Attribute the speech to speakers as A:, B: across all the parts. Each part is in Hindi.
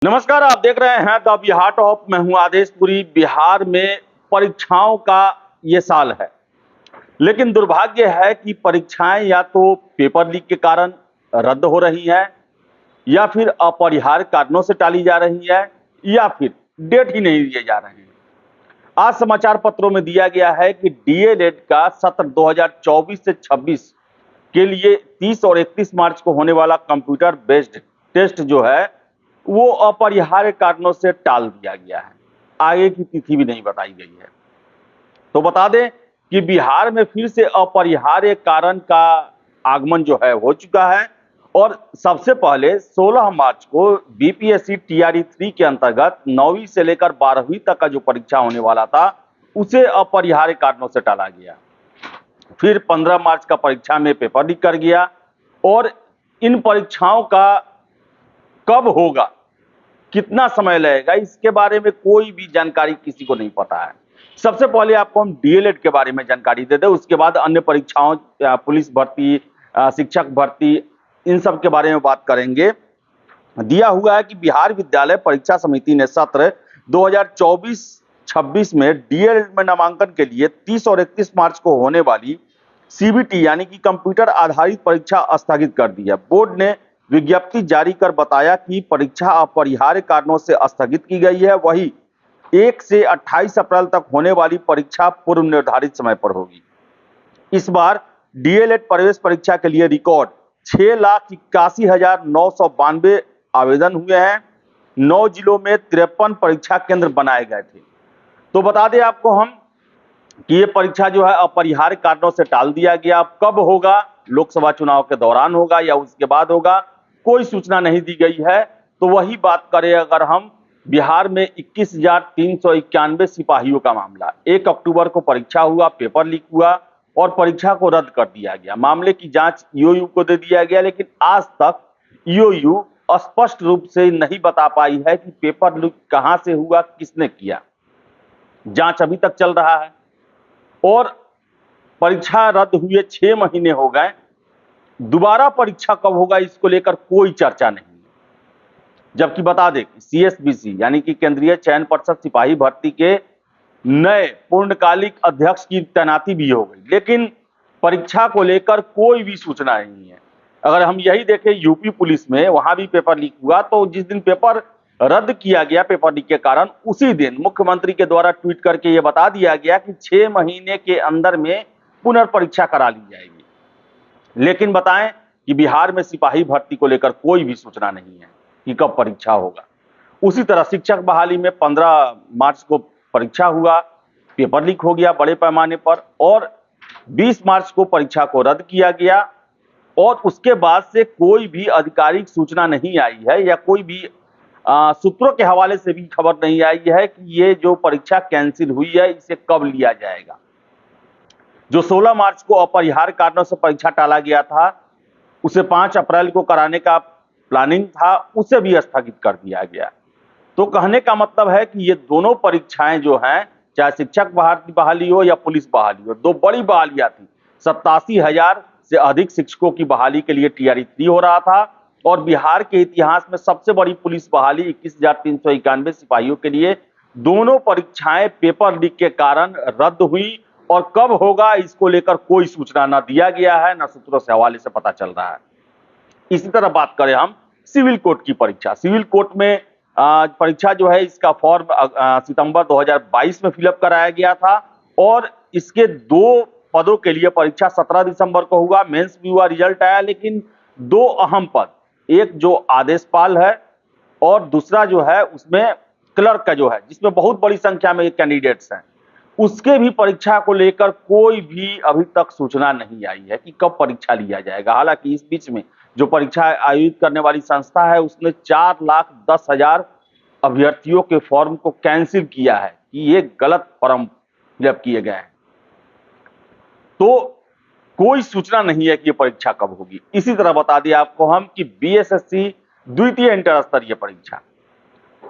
A: नमस्कार, आप देख रहे हैं द बिहार टॉप। मैं हूं आदेशपुरी। बिहार में परीक्षाओं का ये साल है, लेकिन दुर्भाग्य है कि परीक्षाएं या तो पेपर लीक के कारण रद्द हो रही हैं, या फिर अपरिहार्य कारणों से टाली जा रही है, या फिर डेट ही नहीं दिए जा रहे हैं। आज समाचार पत्रों में दिया गया है कि डीएलएड का सत्र 2024 से 26 के लिए 30 और 31 मार्च को होने वाला कंप्यूटर बेस्ड टेस्ट जो है वो अपरिहार्य कारणों से टाल दिया गया है। आगे की तिथि भी नहीं बताई गई है। तो बता दें कि बिहार में फिर से अपरिहार्य कारण का आगमन जो है हो चुका है, और सबसे पहले 16 मार्च को बीपीएससी टीआरई 3 के अंतर्गत 9वीं से लेकर 12वीं तक का जो परीक्षा होने वाला था उसे अपरिहार्य कारणों से टाला गया। फिर 15 मार्च का परीक्षा में पेपर लीक कर गया, और इन परीक्षाओं का कब होगा, कितना समय लगेगा, इसके बारे में कोई भी जानकारी किसी को नहीं पता है। सबसे पहले आपको हम डीएलएड के बारे में जानकारी दे दें, उसके बाद अन्य परीक्षाओं, पुलिस भर्ती, शिक्षक भर्ती, इन सब के बारे में बात करेंगे। दिया हुआ है कि बिहार विद्यालय परीक्षा समिति ने सत्र 2024-26 में डीएलएड में नामांकन के लिए 30 और 31 मार्च को होने वाली सीबीटी यानी कि कंप्यूटर आधारित परीक्षा स्थगित कर दी है। बोर्ड ने विज्ञप्ति जारी कर बताया कि परीक्षा अपरिहार्य कारणों से स्थगित की गई है। वही 1 से 28 अप्रैल तक होने वाली परीक्षा पूर्व निर्धारित समय पर होगी। इस बार डीएलएड प्रवेश परीक्षा के लिए रिकॉर्ड 6,81,992 आवेदन हुए हैं। 9 जिलों में 53 परीक्षा केंद्र बनाए गए थे। तो बता दें आपको हम कि ये परीक्षा जो है अपरिहार्य कारणों से टाल दिया गया। अब कब होगा, लोकसभा चुनाव के दौरान होगा या उसके बाद होगा, कोई सूचना नहीं दी गई है। तो वही बात करें अगर हम बिहार में 21,391 सिपाहियों का मामला, 1 अक्टूबर को परीक्षा हुआ, पेपर लीक हुआ और परीक्षा को रद्द कर दिया गया। मामले की जांच ईओयू को दे दिया गया, लेकिन आज तक ईओयू स्पष्ट रूप से नहीं बता पाई है कि पेपर लीक कहां से हुआ, किसने किया। जांच अभी तक चल रहा है, और परीक्षा रद्द हुए 6 महीने हो गए। दोबारा परीक्षा कब होगा इसको लेकर कोई चर्चा नहीं है। जबकि बता दें कि सीएसबीसी यानी कि केंद्रीय चयन पर्षद सिपाही भर्ती के नए पूर्णकालिक अध्यक्ष की तैनाती भी हो गई, लेकिन परीक्षा को लेकर कोई भी सूचना नहीं है। अगर हम यही देखें यूपी पुलिस में, वहां भी पेपर लीक हुआ, तो जिस दिन पेपर रद्द किया गया पेपर लीक के कारण, उसी दिन मुख्यमंत्री के द्वारा ट्वीट करके यह बता दिया गया कि 6 महीने के अंदर में पुनर्परीक्षा करा ली जाएगी। लेकिन बताएं कि बिहार में सिपाही भर्ती को लेकर कोई भी सूचना नहीं है कि कब परीक्षा होगा। उसी तरह शिक्षक बहाली में 15 मार्च को परीक्षा हुआ, पेपर लीक हो गया बड़े पैमाने पर, और 20 मार्च को परीक्षा को रद्द किया गया, और उसके बाद से कोई भी आधिकारिक सूचना नहीं आई है, या कोई भी सूत्रों के हवाले से भी खबर नहीं आई है कि ये जो परीक्षा कैंसिल हुई है इसे कब लिया जाएगा। जो 16 मार्च को अपरिहार्य कारणों से परीक्षा टाला गया था, उसे 5 अप्रैल को कराने का प्लानिंग था, उसे भी स्थगित कर दिया गया। तो कहने का मतलब है कि ये दोनों परीक्षाएं जो हैं, चाहे शिक्षक बहाली हो या पुलिस बहाली हो, 2 बड़ी बहालियां थी। 87,000 से अधिक शिक्षकों की बहाली के लिए टीआरई 3 हो रहा था, और बिहार के इतिहास में सबसे बड़ी पुलिस बहाली 21,391 सिपाहियों के लिए। दोनों परीक्षाएं पेपर लीक के कारण रद्द हुई, और कब होगा इसको लेकर कोई सूचना न दिया गया है, न सूत्रों से हवाले से पता चल रहा है। इसी तरह बात करें हम सिविल कोर्ट की परीक्षा। सिविल कोर्ट में परीक्षा जो है, इसका फॉर्म सितंबर 2022 में फिलअप कराया गया था, और इसके 2 पदों के लिए परीक्षा 17 दिसंबर को हुआ। मेंस भी हुआ, रिजल्ट आया, लेकिन 2 अहम पद, एक जो आदेशपाल है और दूसरा जो है उसमें क्लर्क का जो है, जिसमें बहुत बड़ी संख्या में कैंडिडेट्स हैं, उसके भी परीक्षा को लेकर कोई भी अभी तक सूचना नहीं आई है कि कब परीक्षा लिया जाएगा। हालांकि इस बीच में जो परीक्षा आयोजित करने वाली संस्था है, उसने 4,10,000 अभ्यर्थियों के फॉर्म को कैंसिल किया है कि ये गलत फॉर्म फिलअप किए गए हैं। तो कोई सूचना नहीं है कि ये परीक्षा कब होगी। इसी तरह बता दिया आपको हम कि बीएसएससी द्वितीय इंटर स्तरीय परीक्षा,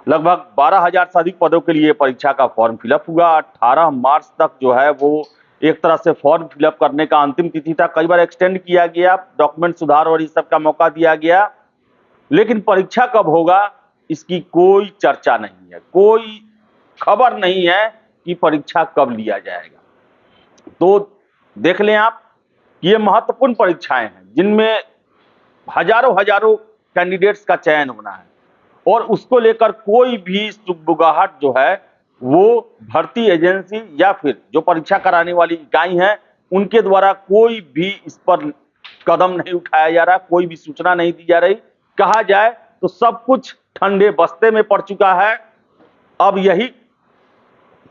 A: लगभग 12,000 से अधिक पदों के लिए परीक्षा का फॉर्म फिलअप हुआ। 18 मार्च तक जो है वो एक तरह से फॉर्म फिलअप करने का अंतिम तिथि था। कई बार एक्सटेंड किया गया, डॉक्यूमेंट सुधार और इस सब का मौका दिया गया, लेकिन परीक्षा कब होगा इसकी कोई चर्चा नहीं है, कोई खबर नहीं है कि परीक्षा कब लिया जाएगा। तो देख लें आप, ये महत्वपूर्ण परीक्षाएं हैं जिनमें हजारों हजारों कैंडिडेट्स का चयन होना है और उसको लेकर कोई भी सुगबुगाहट जो है वो भर्ती एजेंसी या फिर जो परीक्षा कराने वाली इकाई है उनके द्वारा कोई भी इस पर कदम नहीं उठाया जा रहा, कोई भी सूचना नहीं दी जा रही। कहा जाए तो सब कुछ ठंडे बस्ते में पड़ चुका है। अब यही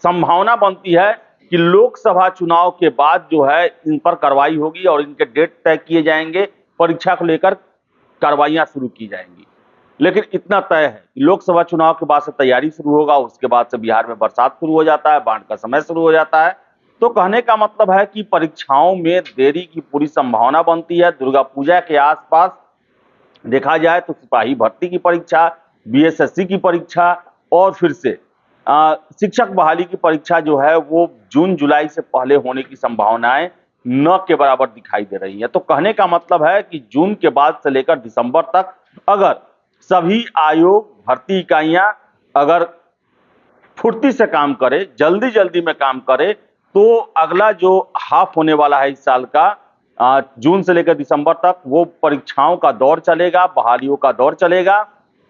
A: संभावना बनती है कि लोकसभा चुनाव के बाद जो है इन पर कार्रवाई होगी और इनके डेट तय किए जाएंगे, परीक्षा को लेकर कार्रवाइयां शुरू की जाएंगी। लेकिन इतना तय है कि लोकसभा चुनाव के बाद से तैयारी शुरू होगा, उसके बाद से बिहार में बरसात शुरू हो जाता है, बाढ़ का समय शुरू हो जाता है। तो कहने का मतलब है कि परीक्षाओं में देरी की पूरी संभावना बनती है। दुर्गा पूजा के आसपास देखा जाए तो सिपाही भर्ती की परीक्षा, बीएसएससी की परीक्षा और फिर से शिक्षक बहाली की परीक्षा जो है वो जून जुलाई से पहले होने की संभावनाएं न के बराबर दिखाई दे रही है। तो कहने का मतलब है कि जून के बाद से लेकर दिसंबर तक अगर सभी आयोग भर्ती इकाइयां अगर फुर्ती से काम करे, जल्दी जल्दी में काम करे, तो अगला जो हाफ होने वाला है इस साल का जून से लेकर दिसंबर तक वो परीक्षाओं का दौर चलेगा, बहालियों का दौर चलेगा।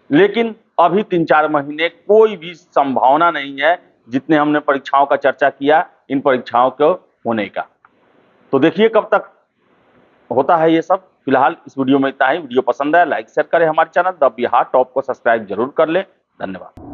A: लेकिन अभी 3-4 महीने कोई भी संभावना नहीं है, जितने हमने परीक्षाओं का चर्चा किया इन परीक्षाओं को होने का। तो देखिए कब तक होता है ये सब। फिलहाल इस वीडियो में इतना ही। वीडियो पसंद आया लाइक शेयर करें, हमारे चैनल द बिहार टॉप को सब्सक्राइब जरूर कर लें। धन्यवाद।